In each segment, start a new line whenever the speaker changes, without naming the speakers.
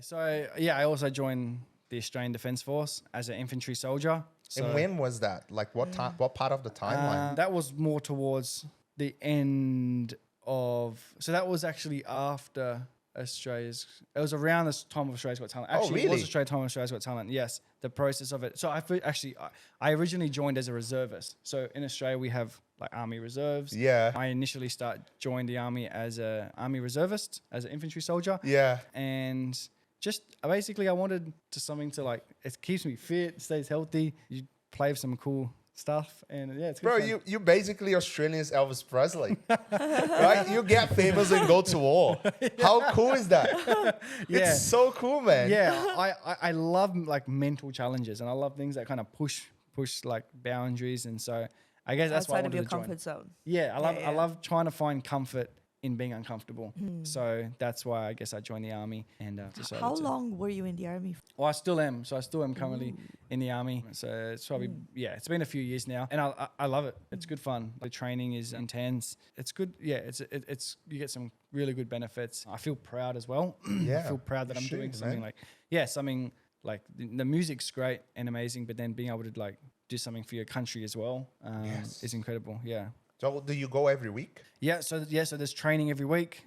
So yeah, I also joined the Australian Defence Force as an infantry soldier. So,
And when was that? Like what time? What part of the timeline?
that was more towards the end of. So that was actually after Australia's. It was around this time of Australia's Got Talent. Actually, it was time of Australia's Got Talent. Yes, the process of it. So I originally joined as a reservist. So in Australia we have like army reserves.
Yeah.
I initially joined the army as a army reservist, as an infantry soldier.
Yeah.
And just basically I wanted something to like, it keeps me fit, stays healthy. You play with some cool stuff and yeah, it's good
Bro,
fun.
you basically Australia's Elvis Presley, right? You get famous and go to war. How cool is that?
Yeah.
It's so cool, man.
Yeah, I love like mental challenges and I love things that kind of push like boundaries, and so I guess that's why I
Outside of
wanted
your
to join.
comfort zone.
Yeah, I
Yeah.
love trying to find comfort in being uncomfortable. So that's why I guess I joined the army and decided
How
to.
long were you in the army?
Well, I still am. So I still am currently in the army. So it's probably, it's been a few years now. And I love it. It's good fun. The training is intense. It's good. Yeah, it's you get some really good benefits. I feel proud as well.
Yeah,
I feel proud that
you
I'm doing
should,
something
man.
something like the music's great and amazing, but then being able to like do something for your country as well is incredible. Yeah.
So do you go every week?
So there's training every week.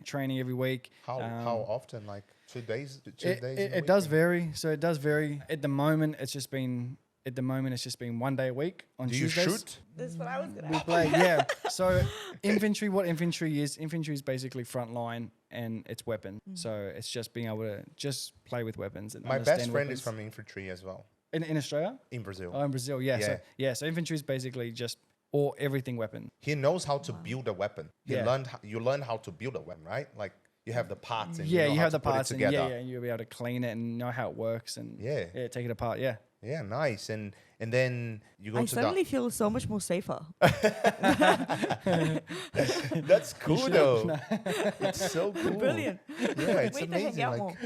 How often? Like 2 days?
It does vary. So it does vary. At the moment, it's just been 1 day a week on
Do you
Tuesdays.
shoot?
That's what I was gonna
We play, yeah. So infantry is basically front line and it's weapon. So it's just being able to just play with weapons. And
My
understand
best friend
weapons.
is from infantry as well,
in Australia.
in Brazil.
Oh, in Brazil, yeah.
Yeah.
So infantry is basically just everything weapon.
He knows how to build a weapon.
Yeah.
You learn how to build a weapon, right? Like you have the parts and
Yeah,
you know
you
how
have
to
the
put it
parts and
together.
and you'll be able to clean it and know how it works and
Yeah.
take it apart. Yeah.
Yeah, nice. And then you go
I
to
suddenly feel so much more safer.
That's cool though. It's so cool.
Brilliant.
Yeah, it's
Way to hang
amazing.
out more.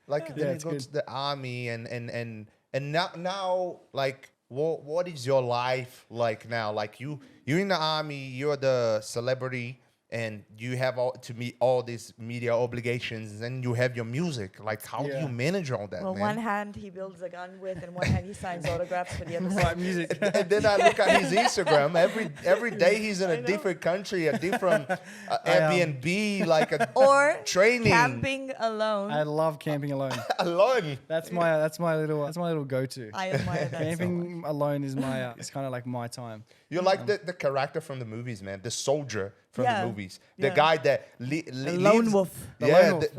Like then
Yeah,
you
it's
go
good.
to the army and now like what is your life like now? Like you're in the army, you're the celebrity, and you have to meet all these media obligations, and you have your music. Like how do
Yeah.
you manage all that,
Well,
man?
one hand he builds a gun with, and one hand he signs autographs for the other side.
Right, music.
And then I look at his Instagram. Every day he's in
I
a
know.
different country, a different Airbnb, like a
Or
training.
camping alone.
I love camping alone.
alone.
That's my little go-to.
I admire that so much.
Camping alone is my it's kind of like my time.
You're like the character from the movies, man. The soldier from
Yeah.
the movies. The
Yeah.
guy that
lone
leaves,
wolf.
The
Yeah,
lone wolf.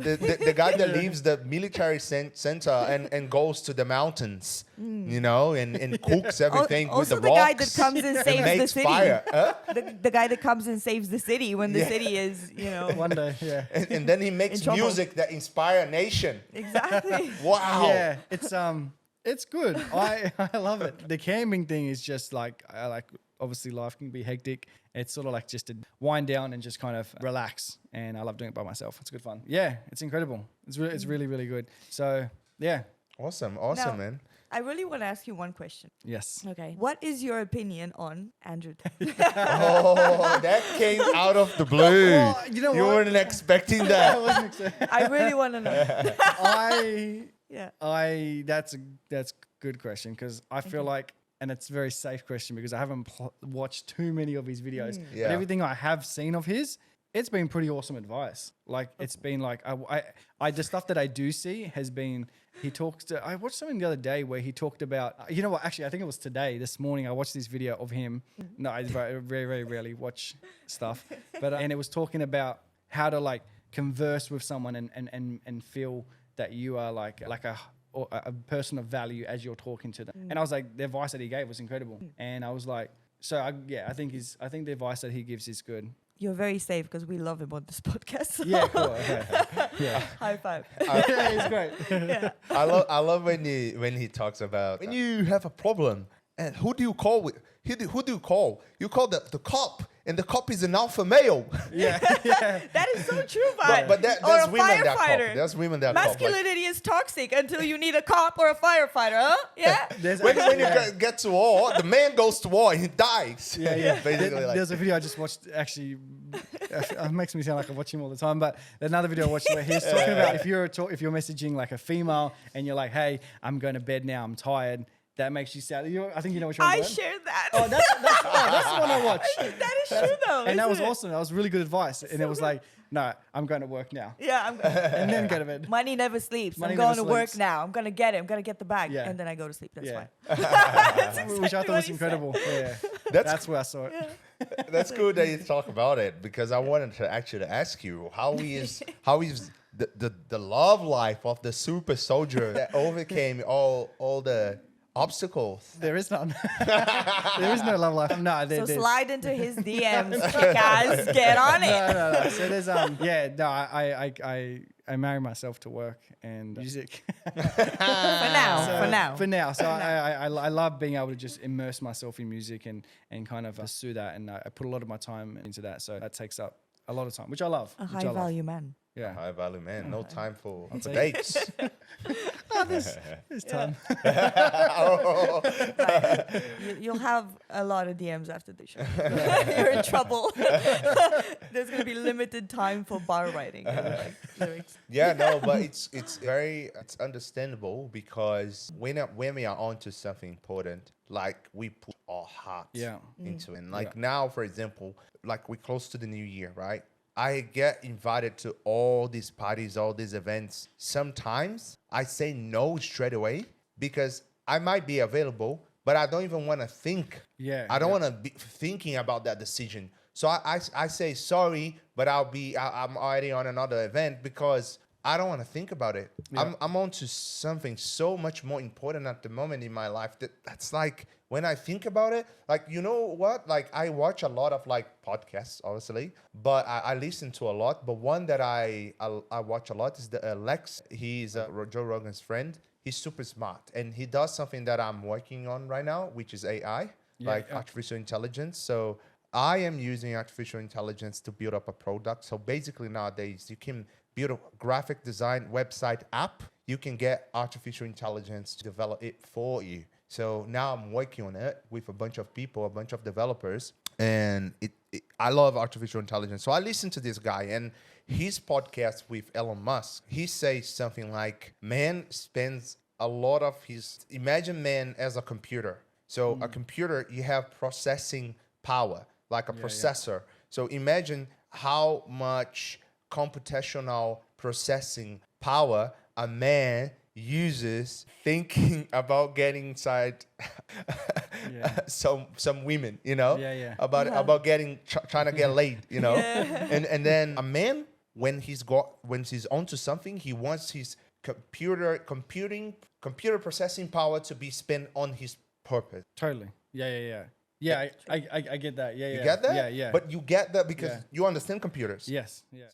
the guy that leaves the military center and goes to the mountains, you know, and cooks everything with
Also
the
the
rocks.
guy that comes and saves the
makes
city.
fire. Huh?
The guy that comes and saves the city when the
Yeah.
city is,
One day, yeah.
And then he makes
trouble.
music that inspire a nation.
Exactly.
Wow.
Yeah, it's good. I love it. The camping thing is just like obviously life can be hectic. It's sort of like just to wind down and just kind of relax. And I love doing it by myself. It's good fun. Yeah, it's incredible. It's really, really good. So yeah,
Awesome,
Now-
man.
I really want to ask you one question.
yes.
Okay. What is your opinion on Andrew Tate?
Oh, that came out of the blue.
Well, you know
You
what?
weren't expecting
I
that.
wasn't expecting.
I really want to know. Yeah.
That's a good question because I feel like, and it's a very safe question because I haven't watched too many of his videos.
Yeah.
But everything I have seen of his, it's been pretty awesome advice. Like it's been like I the stuff that I do see has been. I watched something the other day where he talked about. You know what? Actually, I think it was this morning. I watched this video of him. No, I very, very rarely watch stuff, but and it was talking about how to like converse with someone and feel that you are like a person of value as you're talking to them. And I was like, the advice that he gave was incredible. And I was like, I think the advice that he gives is good.
You're very safe because we love him on this podcast.
Yeah, cool. Okay. Yeah.
High five.
Yeah, he's great.
Yeah.
I love when he talks about when you have a problem and who do you call with. who do you call? You call the cop, and the cop is an alpha male.
Yeah, yeah.
That is so true, but
But
or
there's
a
women that cop.
firefighter.
There's women that cop. Like,
Masculinity is toxic until you need a cop or a firefighter, huh? Yeah.
There's
when
actually-
you
yeah.
get to war, the man goes to war and he dies.
Yeah, yeah.
Basically, like,
There's a video I just watched. Actually, it makes me sound like I watch him all the time. But another video I watched where he's talking about if you're messaging like a female and you're like, "Hey, I'm going to bed now. I'm tired." That makes you sound. I think you know which one.
I
I'm on.
shared that.
Oh, that's the one I watched.
That is true though.
And that was
isn't it?
awesome. That was really good advice. And it was like, no, I'm going to work now,
Yeah,
and then go to bed.
money never sleeps.
Money
I'm going
never
to work
sleeps.
now. I'm gonna get it. I'm gonna get the bag,
Yeah.
and then I go to sleep. That's
Yeah.
fine. That's
Which I
exactly
thought
what
was
he
incredible. Yeah,
That's-
that's where I saw it.
that's good that you talk about it because I wanted to actually ask you how is the love life of the super soldier that overcame all the obstacles.
There is none. There is no love life. No,
So
there's,
slide into his DMs, guys. Get on it.
no. So there's yeah, no, I marry myself to work and music.
For now.
For now. So I love being able to just immerse myself in music and kind of pursue that, and I put a lot of my time into that. So that takes up a lot of time, which I love.
A
which
high
I love.
value man.
Yeah.
High value man, no time for
take
dates.
It's time.
You'll have a lot of DMs after the show. You're in trouble. There's gonna be limited time for bar writing. Like, lyrics.
Yeah, no, but it's understandable because when we are onto something important, like we put our heart
Yeah.
into it. Like now, for example, like we're close to the new year, right? I get invited to all these parties, all these events. Sometimes I say no straight away because I might be available, but I don't even want to think.
Yeah,
I don't
yeah.
want to be thinking about that decision. So I say sorry, but I'm already on another event because I don't want to think about it.
Yeah.
I'm on to something so much more important at the moment in my life that's like when I think about it, like, you know what? Like I watch a lot of like podcasts, obviously, but I listen to a lot. But one that I watch a lot is the Lex. He's Joe Rogan's friend. He's super smart and he does something that I'm working on right now, which is AI, artificial intelligence. So I am using artificial intelligence to build up a product. So basically nowadays you can build a graphic design website app. You can get artificial intelligence to develop it for you. So now I'm working on it with a bunch of people, a bunch of developers, and I love artificial intelligence. So I listen to this guy and his podcast with Elon Musk. He says something like, man spends a lot of imagine man as a computer. So a computer, you have processing power, like a processor. So imagine how much computational processing power a man uses thinking about getting inside some women, you know, about getting trying to get laid, you know, and then a man when he's onto something, he wants his computer processing power to be spent on his purpose.
Totally. Yeah. I get that. Yeah.
You get that?
Yeah.
But you get that because
Yeah.
you understand computers.
Yes. Yeah.